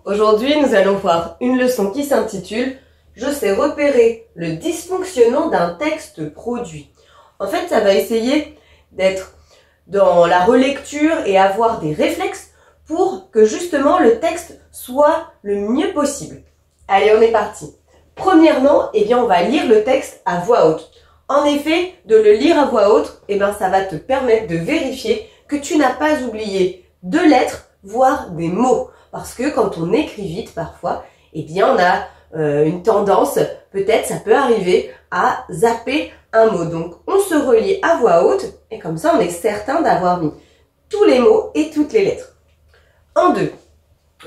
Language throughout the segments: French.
Aujourd'hui, nous allons voir une leçon qui s'intitule « Je sais repérer le dysfonctionnement d'un texte produit ». En fait, ça va essayer d'être dans la relecture et avoir des réflexes pour que justement le texte soit le mieux possible. Allez, on est parti. Premièrement, on va lire le texte à voix haute. En effet, de le lire à voix haute, ça va te permettre de vérifier que tu n'as pas oublié de lettres, voire des mots. Parce que quand on écrit vite, parfois, on a une tendance, peut-être ça peut arriver, à zapper un mot. Donc, on se relit à voix haute et comme ça, on est certain d'avoir mis tous les mots et toutes les lettres. En 2,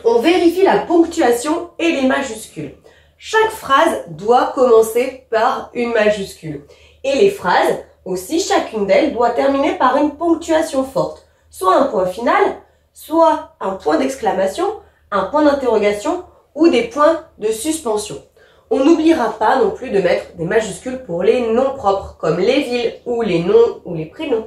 on vérifie la ponctuation et les majuscules. Chaque phrase doit commencer par une majuscule. Et les phrases, aussi, chacune d'elles doit terminer par une ponctuation forte. Soit un point final, soit un point d'exclamation, un point d'interrogation ou des points de suspension. On n'oubliera pas non plus de mettre des majuscules pour les noms propres, comme les villes ou les noms ou les prénoms.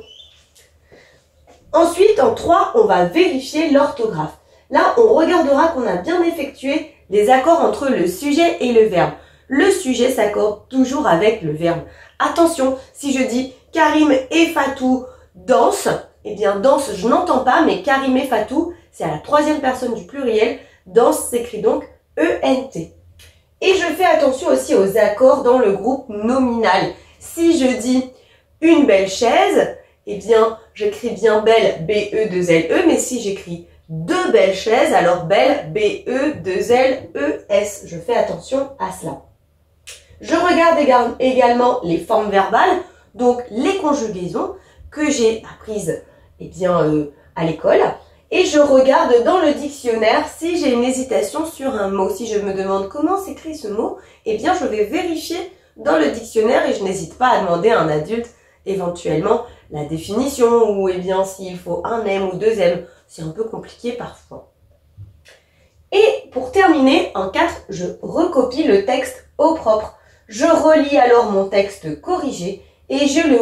Ensuite, en 3, on va vérifier l'orthographe. Là, on regardera qu'on a bien effectué les accords entre le sujet et le verbe. Le sujet s'accorde toujours avec le verbe. Attention, si je dis Karim et Fatou dansent, danse, je n'entends pas, mais Karim et Fatou, c'est à la troisième personne du pluriel. Danse s'écrit donc E-N-T. Et je fais attention aussi aux accords dans le groupe nominal. Si je dis une belle chaise, j'écris bien belle, B-E-2-L-E, mais si j'écris deux belles chaises, alors belle, B-E-2-L-E-S. Je fais attention à cela. Je regarde également les formes verbales, donc les conjugaisons que j'ai apprises à l'école. Et je regarde dans le dictionnaire si j'ai une hésitation sur un mot. Si je me demande comment s'écrit ce mot, je vais vérifier dans le dictionnaire et je n'hésite pas à demander à un adulte éventuellement la définition ou s'il faut un M ou deux M. C'est un peu compliqué parfois. Et pour terminer, en 4, je recopie le texte au propre. Je relis alors mon texte corrigé et je le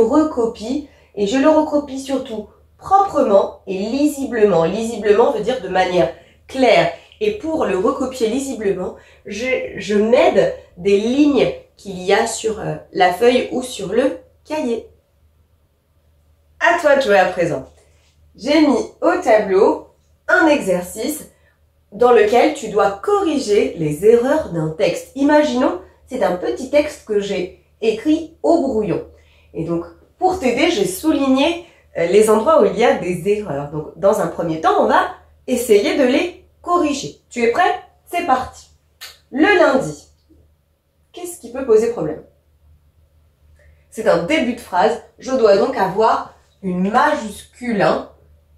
recopie surtout proprement et lisiblement. Lisiblement veut dire de manière claire. Et pour le recopier lisiblement, je m'aide des lignes qu'il y a sur la feuille ou sur le cahier. À toi de jouer à présent. J'ai mis au tableau un exercice dans lequel tu dois corriger les erreurs d'un texte. Imaginons, c'est un petit texte que j'ai écrit au brouillon. Et donc, pour t'aider, j'ai souligné les endroits où il y a des erreurs. Donc, dans un premier temps, on va essayer de les corriger. Tu es prêt? C'est parti. Le lundi, qu'est-ce qui peut poser problème? C'est un début de phrase. Je dois donc avoir une majuscule 1.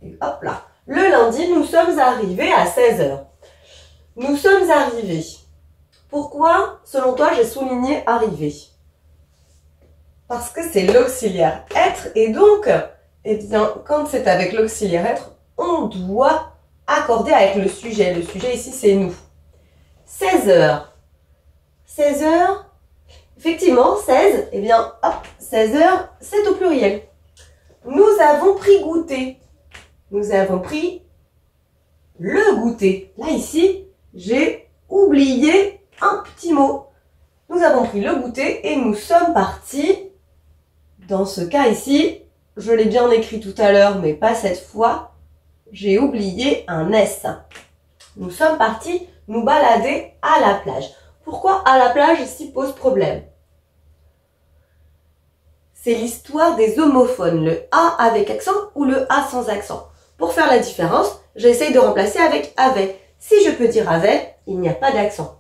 Et hop là. Le lundi, nous sommes arrivés à 16 h. Nous sommes arrivés. Pourquoi, selon toi, j'ai souligné arriver? Parce que c'est l'auxiliaire être et donc, quand c'est avec l'auxiliaire être, on doit accorder avec le sujet. Le sujet ici, c'est nous. 16 h. 16 h, effectivement, 16, 16 h, c'est au pluriel. Nous avons pris goûter. Nous avons pris le goûter. Là, ici, j'ai oublié un petit mot. Nous avons pris le goûter et nous sommes partis. Dans ce cas ici, je l'ai bien écrit tout à l'heure, mais pas cette fois. J'ai oublié un S. Nous sommes partis nous balader à la plage. Pourquoi à la plage ici pose problème? C'est l'histoire des homophones, le A avec accent ou le A sans accent. Pour faire la différence, j'essaye de remplacer avec avait. Si je peux dire avait, il n'y a pas d'accent.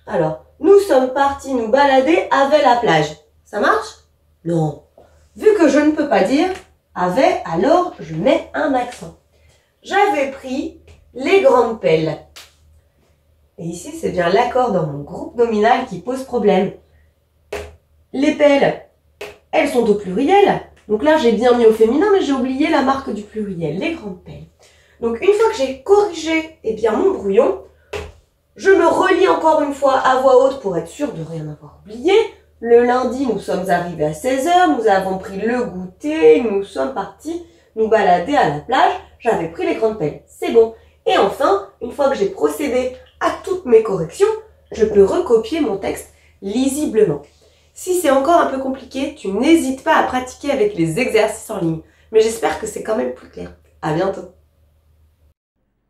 Alors, nous sommes partis nous balader avec la plage. Ça marche? Non. Vu que je ne peux pas dire avait, alors je mets un accent. J'avais pris les grandes pelles. Et ici, c'est bien l'accord dans mon groupe nominal qui pose problème. Les pelles, elles sont au pluriel. Donc là, j'ai bien mis au féminin, mais j'ai oublié la marque du pluriel, les grandes pelles. Donc, une fois que j'ai corrigé mon brouillon, je me relis encore une fois à voix haute pour être sûr de rien avoir oublié. Le lundi, nous sommes arrivés à 16 h, nous avons pris le goûter, nous sommes partis nous balader à la plage, j'avais pris les grandes pelles. C'est bon. Et enfin, une fois que j'ai procédé à toutes mes corrections, je peux recopier mon texte lisiblement. Si c'est encore un peu compliqué, tu n'hésites pas à pratiquer avec les exercices en ligne. Mais j'espère que c'est quand même plus clair. À bientôt.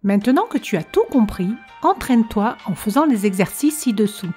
Maintenant que tu as tout compris, entraîne-toi en faisant les exercices ci-dessous.